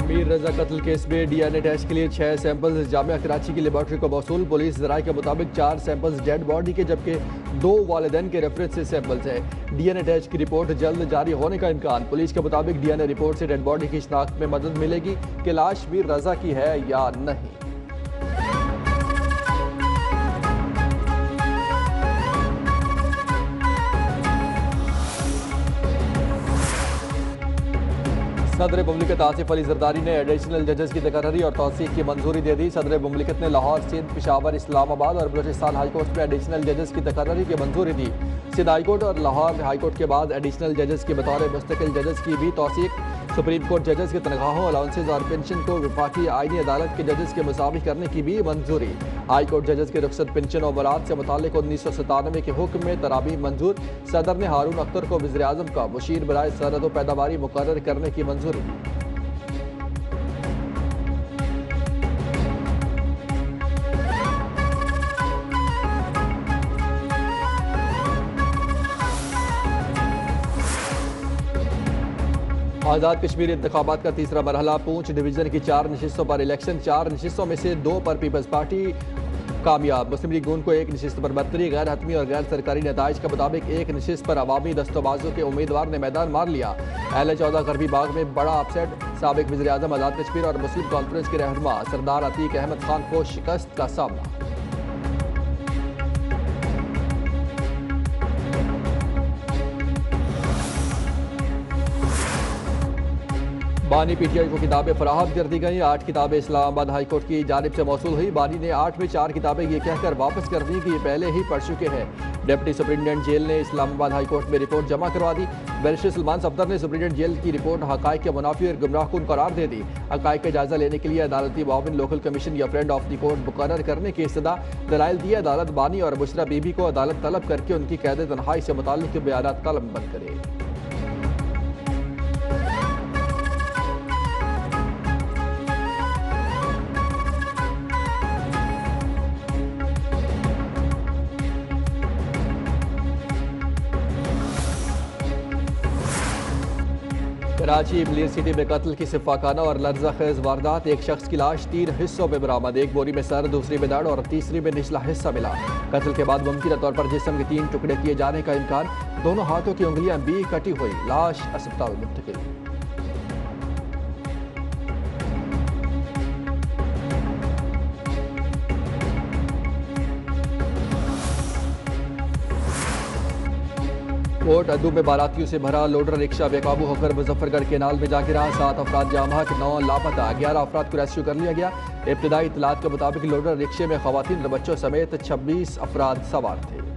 मीर रजा कत्ल केस में DNA test के लिए 6 सैंपल्स जामिया कराची की लेबॉर्ट्री को मौसूल। पुलिस जराये के मुताबिक 4 सैंपल्स डेड बॉडी के जबकि 2 वालिदैन के रेफरेंस से सैंपल्स हैं। डीएनए टेस्ट की रिपोर्ट जल्द जारी होने का इम्कान। पुलिस के मुताबिक डीएनए रिपोर्ट से डेड बॉडी की शिनाख्त में मदद मिलेगी कि लाश मीर रजा की है या नहीं। सदर मुमलिकत आसिफ अली जरदारी ने एडिशनल जजेस की तकर्री और तौसीक की मंजूरी दे दी। सदर मुमलिकत ने लाहौर, सिंध, पेशावर, इस्लामाबाद और बलूचिस्तान हाईकोर्ट में एडिशनल जजेस की तकर्री की मंजूरी दी। सिंध हाईकोर्ट और लाहौर हाईकोर्ट के बाद एडिशनल जजेस की बतौर मुस्तकिल जजेस की भी तौसीक। सुप्रीम कोर्ट जजेस की तनख्वाहों, अलाउंसेज और पेंशन को वफाकी आईनी अदालत के जजेस के मुसावी करने की भी मंजूरी। हाई कोर्ट जजेस के रुखसत पेंशन और बरात से मुतालिक 1997 के हुक्म में तरामीम मंजूर। सदर ने हारून अख्तर को वज़ीर आज़म का मुशीर बराए सरहद व पैदावारी मुकर्रर करने की मंजूरी दी। आज़ाद कश्मीर इंतखाबात का तीसरा मरहला। पूंछ डिवीजन की 4 नशिस्तों पर इलेक्शन। 4 नशिस्तों में से 2 पर पीपल्स पार्टी कामयाब। मुस्लिम लीग नून को 1 नशिस्त पर बरतरी। गैर हतमी और गैर सरकारी नताइज के मुताबिक 1 नशिस्त पर अवामी दस्तोबाजों के उम्मीदवार ने मैदान मार लिया। LA-14 गरबी बाग में बड़ा अपसेट। साबिक वज़ीर आज़म आज़ाद कश्मीर और मुस्लिम कॉन्फ्रेंस के रहनुमा सरदार अतीक अहमद खान को शिकस्त का सामना। बानी PTI को किताबें फराहम कर दी गई। 8 किताबें इस्लामाबाद हाई कोर्ट की जानिब से मौसूल हुई। बानी ने 8 में 4 किताबें ये कहकर वापस कर दी कि ये पहले ही पढ़ चुके हैं। डिप्टी सुप्रिंटेंडेंट जेल ने इस्लामाबाद हाई कोर्ट में रिपोर्ट जमा करवा दी। बैरिस्टर सलमान सफदर ने सुप्रिंटेंडेंट जेल की रिपोर्ट हकायक के मुनाफी और गुमराहकुन करार दे दी। हकायक का जायजा लेने के लिए अदालती मुआविन लोकल कमीशन या फ्रेंड ऑफ द कोर्ट मुकर्रर करने की इस्तदा। दलाइल दिए अदालत बानी और बुशरा बीबी को अदालत तलब करके उनकी कैद तन्हाई से मुताल्लिक बयानात कलमबंद करे। कराची मलिर सिटी में कत्ल की सिफाकाना और लर्जा खेज वारदात। एक शख्स की लाश 3 हिस्सों में बरामद। एक बोरी में सर, दूसरी में धड़ और तीसरी में निचला हिस्सा मिला। कत्ल के बाद मुमकिन तौर पर जिस्म के 3 टुकड़े किए जाने का इम्कान। दोनों हाथों की उंगलियां भी कटी हुई। लाश अस्पताल मुंतकिल। कोट अदू में बारातियों से भरा लोडर रिक्शा बेकाबू होकर मुजफ्फरगढ़ केनाल में जा गिरा। 7 अफराद जामा के 9 लापता। 11 अफराद को रेस्क्यू कर लिया गया। इब्तदाई इतलात के मुताबिक लोडर रिक्शे में खवातीन और बच्चों समेत 26 अफराद सवार थे।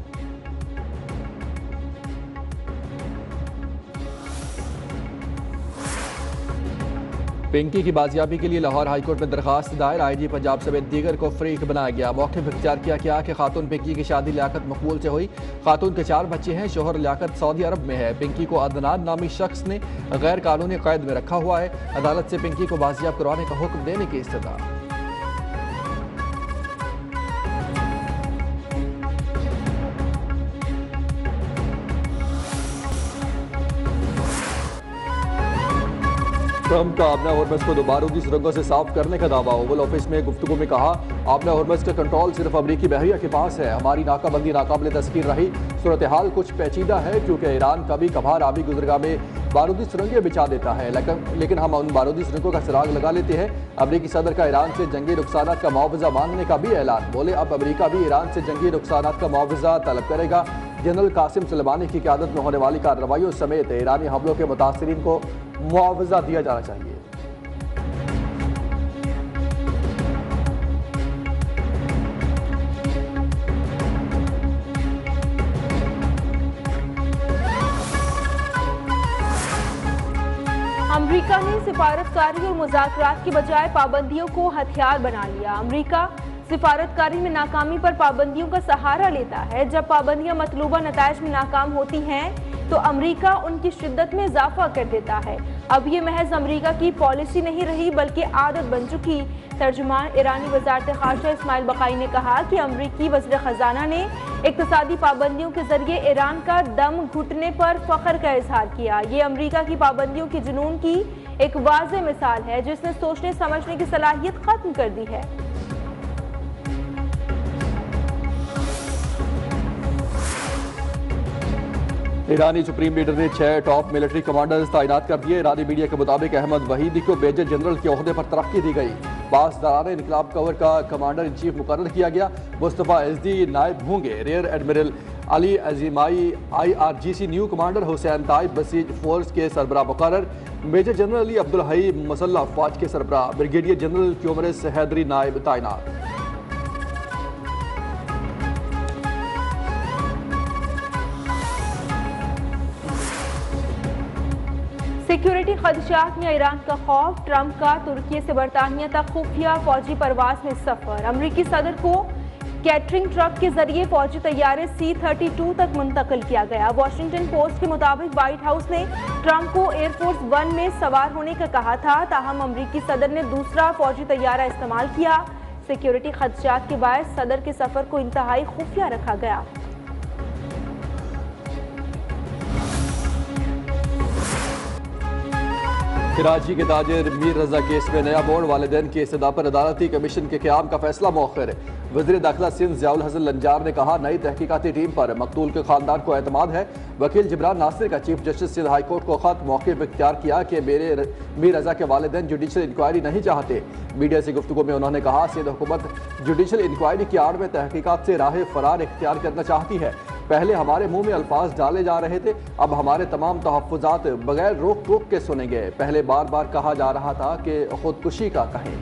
पिंकी की बाजियाबी के लिए लाहौर हाईकोर्ट में दरखास्त दायर। IG पंजाब समेत दीगर को फरीक बनाया गया। मौके पर इख्तियार किया कि खातून पिंकी की शादी लियाकत मकबूल से हुई। खातून के 4 बच्चे हैं। शोहर लियाकत सऊदी अरब में है। पिंकी को अदनान नामी शख्स ने गैर कानूनी कैद में रखा हुआ है। अदालत से पिंकी को बाजियाब करवाने का हुक्म देने की इस्तदा। ट्रंप का आबना हॉर्मज़ को बारूदी सुरंगों से साफ करने का दावा। ओवल ऑफिस में गुफ्तगू में कहा, आबना हॉर्मज़ का कंट्रोल सिर्फ अमरीकी बहरिया के पास है। हमारी नाकाबंदी नाकाबिले तस्कीर रही। सूरत हाल कुछ पेचीदा है क्योंकि ईरान कभी कभार आबी गुजरगाह में बारूदी सुरंगें बिछा देता है, लेकिन हम उन बारूदी सुरंगों का सुराग लगा लेते हैं। अमरीकी सदर का ईरान से जंगी नुकसानात का मुआवजा मांगने का भी ऐलान। बोले अब अमरीका भी ईरान से जंगी नुकसानात का मुआवजा तलब करेगा। जनरल कासिम सुलेमानी की क़यादत में होने वाली कार्रवाइयों समेत ईरानी हमलों के मुतासरीन को मुआवजा दिया जाना चाहिए। अमेरिका ने सिफारतकारी और मुज़ाकरात की बजाय पाबंदियों को हथियार बना लिया। अमेरिका सिफारतकारी में नाकामी पर पाबंदियों का सहारा लेता है। जब पाबंदियां मतलूबा नताइज में नाकाम होती हैं तो अमेरिका उनकी शिद्दत में इजाफा कर देता है। अब ये महज अमेरिका की पॉलिसी नहीं रही बल्कि आदत बन चुकी। तर्जुमान ईरानी वज़ारत ख़ारजा इस्माइल बक़ाई ने कहा कि अमरीकी वज़ीर ख़जाना ने इक़्तिसादी पाबंदियों के जरिए ईरान का दम घुटने पर फ़ख्र का इजहार किया। ये अमरीका की पाबंदियों के जुनून की एक वाज़ेह मिसाल है जिसने सोचने समझने की सलाहियत खत्म कर दी है। ईरानी सुप्रीम लीडर ने 6 टॉप मिलिट्री कमांडर्स तैनात कर दिए। ईरानी मीडिया के मुताबिक अहमद वहीदी को मेजर जनरल के ओहदे पर तरक्की दी गई। पास दौरान इनकलाब कवर का कमांडर इन चीफ मुकर्रर किया गया। मुस्तफ़ा एजदी नायब होंगे। Rear admiral Ali Azimai IRGC new commander. Hussain Taeb Basij force के सरबराह मुकर्रर। मेजर जनरल अली अब्दुल हई मुसल्लह फौज के सरबराह। ब्रिगेडियर जनरल क्यूमरस हैदरी नायब तैनात। सिक्योरिटी खदशात में ईरान का खौफ। ट्रंप का तुर्की से बरतानिया तक खुफिया फौजी परवाज में सफर। अमरीकी सदर को कैटरिंग ट्रक के जरिए फौजी तैयारे C-32 तक मुंतकिल किया गया। वॉशिंगटन पोस्ट के मुताबिक व्हाइट हाउस ने ट्रंप को एयरफोर्स 1 में सवार होने का कहा था, ताहम अमरीकी सदर ने दूसरा फौजी तैयारा इस्तेमाल किया। सिक्योरिटी खदशात के बायस सदर के सफर को इंतहाई खुफिया रखा गया। कराची के ताजिर मीर रजा केस में नया मोड़। वालिदैन की इस्तदा पर अदालती कमीशन के क़याम का फैसला मौखर। वज़ीर दाखिला सिंध ज़ियाउल हसन लंजार ने कहा, नई तहकीकाती टीम पर मकतूल के खानदान को एतमाद है। वकील जिब्रान नासिर का chief justice Sindh high court को खत मौके पर इख्तियार किया कि मीर रजा के वालिदैन जुडिशल इंक्वायरी नहीं चाहते। मीडिया से गुफ्तगू में उन्होंने कहा, सिंध हुकूमत जुडिशल इंक्वायरी की आड़ में तहकीकात से राह फरार इख्तियार करना चाहती है। पहले हमारे मुंह में अल्फाज डाले जा रहे थे, अब हमारे तमाम तहफ़्फ़ुज़ात बगैर रोक टोक के सुने गए। पहले बार बार कहा जा रहा था कि खुदकुशी का कहें।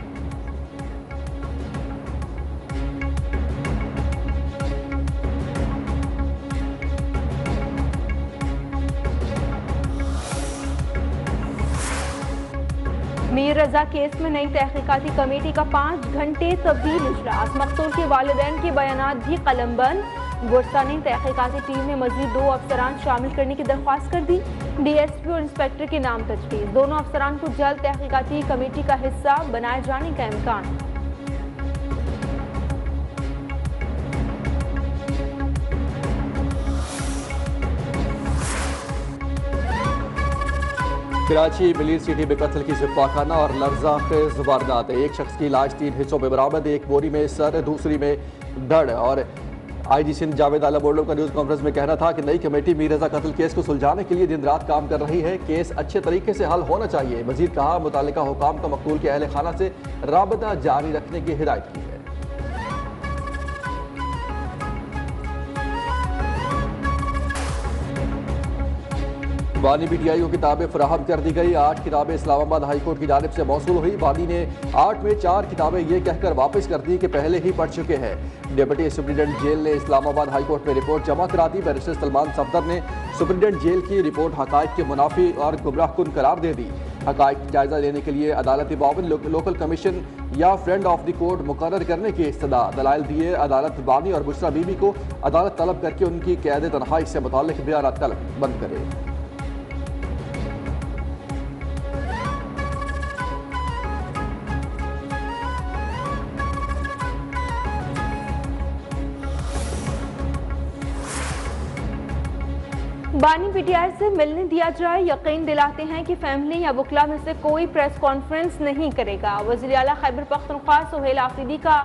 मीर रजा केस में नई तहकीकाती कमेटी का 5 घंटे तवील इजलास। मकतूल के वालिदैन के बयानात भी कलमबंद। गुरसा ने तहकीकाती टीम में मजीद 2 अफसरान शामिल करने की दरख्वास्त कर दी। DSP और इंस्पेक्टर के नाम तजवीज़। दोनों अफसरान को जल्द तहकीकाती कमेटी का हिस्सा बनाए जाने का इम्कान। कराची मिलीर सिटी में कत्ल की सिपाखाना और लर्जा खेज वारदात। एक शख्स की लाश 3 हिस्सों में बरामद। एक बोरी में सर, दूसरी में धड़। और IG सिंध जावेद आला बोर्डो का न्यूज़ कॉन्फ्रेंस में कहना था कि नई कमेटी मीर रजा कत्ल केस को सुलझाने के लिए दिन रात काम कर रही है। केस अच्छे तरीके से हल होना चाहिए। मजीद कहा, मुतालिका हुकाम का मकतूल के अहल खाना से राबता जारी रखने की हिदायत की है। बानी PTI को किताबें फराहम कर दी गई। 8 किताबें इस्लामाबाद हाई कोर्ट की जानिब से मौसूल हुई। बानी ने 8 में 4 किताबें ये कहकर वापस कर दी कि पहले ही पढ़ चुके हैं। डिप्टी सुप्रिटेंडेंट जेल ने इस्लामाबाद हाई कोर्ट में रिपोर्ट जमा करा दी। बैरिस्टर सलमान सफदर ने सुप्रिटेंडेंट जेल की रिपोर्ट हकायक के मुनाफी और गुमराहकुन करार दे दी। हकायक जायजा लेने के लिए अदालती मुआविन, लोकल कमीशन या फ्रेंड ऑफ द कोर्ट मुकर्रर करने की इस्तदा। दलाइल दिए। अदालत बानी और बुशरा बीबी को अदालत तलब करके उनकी कैद तनहाई से मुताल्लिक बयान तलब बंद करे। बानी PTI से मिलने दिया जाए। यकीन दिलाते हैं कि फैमिली या वकला में से कोई प्रेस कॉन्फ्रेंस नहीं करेगा। वज़ीर आला खैबर पख्तूनख्वा सुहेल आफरीदी का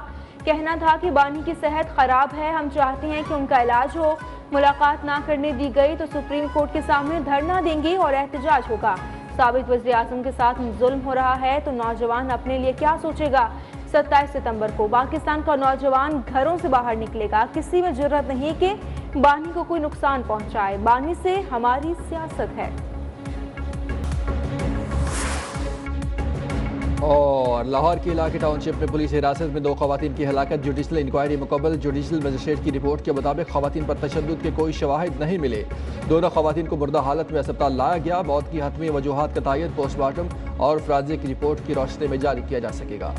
कहना था कि बानी की सेहत खराब है, हम चाहते हैं कि उनका इलाज हो। मुलाकात ना करने दी गई तो सुप्रीम कोर्ट के सामने धरना देंगे और एहतजाज होगा। साबिक वज़ीर आज़म के साथ जुल्म हो रहा है तो नौजवान अपने लिए क्या सोचेगा। 27 सितंबर को पाकिस्तान का नौजवान घरों से बाहर निकलेगा। किसी में जुर्रत नहीं कि बानी को कोई नुकसान पहुंचाए। बानी से हमारी सियासत है। और लाहौर के इलाके टाउनशिप में पुलिस हिरासत में 2 खवातीन की हलाकत। जुडिशल इंक्वायरी मुकम्मल। जुडिशल मजिस्ट्रेट की रिपोर्ट के मुताबिक खवातीन पर तशद्दुद के कोई शवाहिद नहीं मिले। दोनों खवातीन को मुर्दा हालत में अस्पताल लाया गया। मौत की हतमी वजूहात का तयन पोस्टमार्टम और फॉरेंसिक रिपोर्ट की रोशनी में जारी किया जा सकेगा।